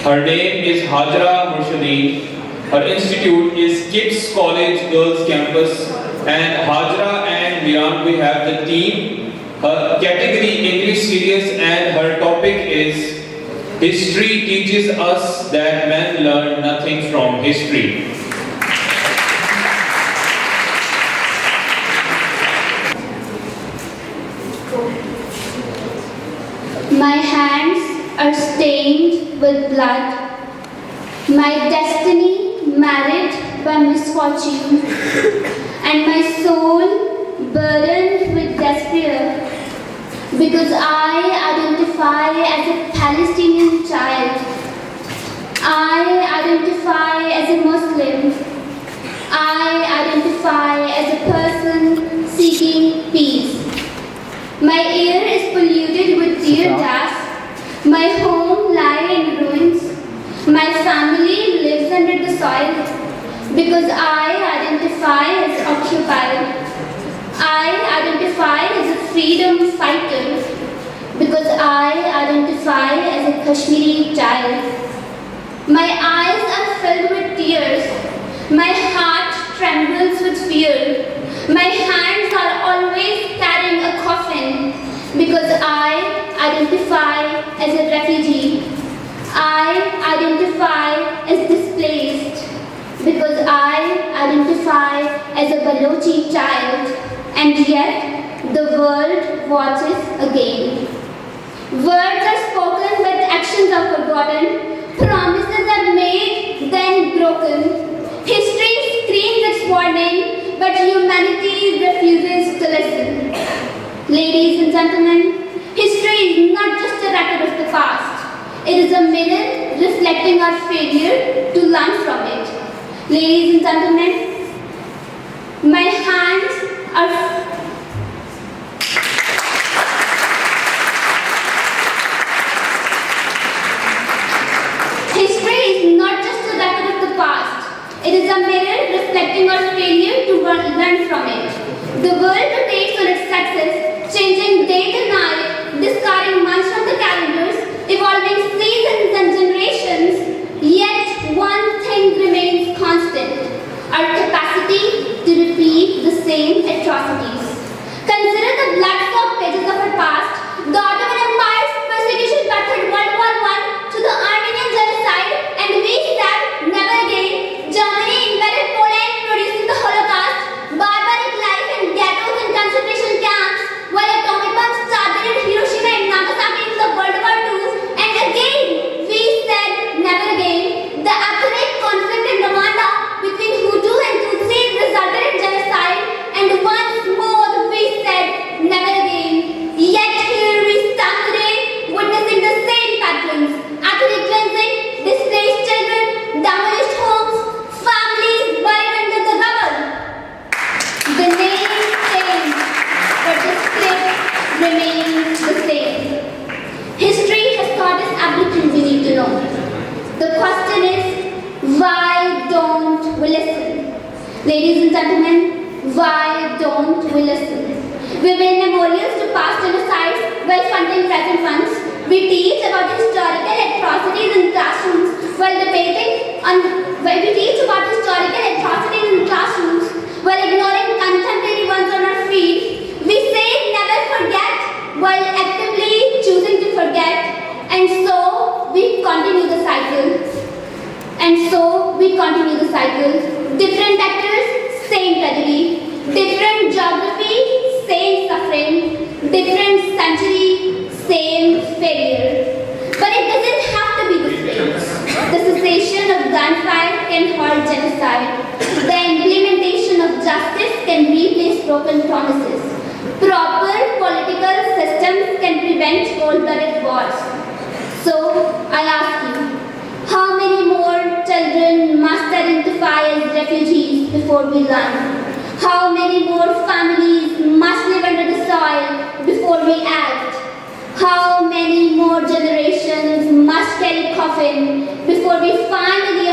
Her name is Hajira. Her institute is Kips College Girls Campus. And Hajira and Viran, we have the team. Her category English Serious and her topic is History teaches us that men learn nothing from history. My hands are stained with blood. My destiny marred by misfortune, and my soul burdened with despair, because I identify as a Palestinian child. I identify as a Muslim. I identify as a person seeking peace. My air is polluted with tear gas. My home lies in ruins. My family lives under the soil because I identify as occupied. I identify as a freedom fighter because I identify as a Kashmiri child. My eyes are filled with tears. My heart trembles with fear. My hands are always carrying a coffin because I identify as a refugee. I identify as displaced because I identify as a Balochi child, and yet the world watches again. Words are spoken but actions are forgotten. Promises are made then broken. History screams its warning, but humanity refuses to listen. Ladies and gentlemen, history is not just a record of the past. It is a mirror reflecting our failure to learn from it. Ladies and gentlemen, my hands are History is not just a record of the past. It is a mirror reflecting our failure to learn from it. The world rotates on its axis, changing day to night, discarding months from the calendars, evolving seasons and generations, yet one thing remains constant: our capacity to repeat the same atrocities. Consider the blood-soaked pages of our past, the Ottoman Empire's persecution method World War I to the Armenian genocide, and we said never again. Germany invaded Poland, producing the Holocaust, barbaric life in ghettos and concentration camps, while atomic bombs targeted Hiroshima and Nagasaki in the World War II, and again we said never again. The ethnic conflict in Rwanda between Hutu and Tutsi resulted in genocide, and once more we said never again. Yet here we stand today, witnessing the same patterns: ethnic cleansing, displaced children, demolished homes, families buried under the rubble. The name changed, but the script remains the same. History has taught us everything we need to know. The question is, why don't we listen? Ladies and gentlemen, why don't we listen? We build memorials to past genocides while funding present ones. We teach about historical atrocities in classrooms while while ignoring contemporary ones on our feed. We say never forget while actively choosing to forget. And so we continue the cycle. Different actors, same tragedy. Different geography, same suffering. Different century, same failure. But it doesn't have to be this way. The cessation of gunfire can halt genocide. The implementation of justice can replace broken promises. Proper political systems can prevent cold-blooded wars. So, I ask you, how many more children must identify as refugees before we learn? How many more families must live under the soil before we act? How many more generations must carry coffin before we finally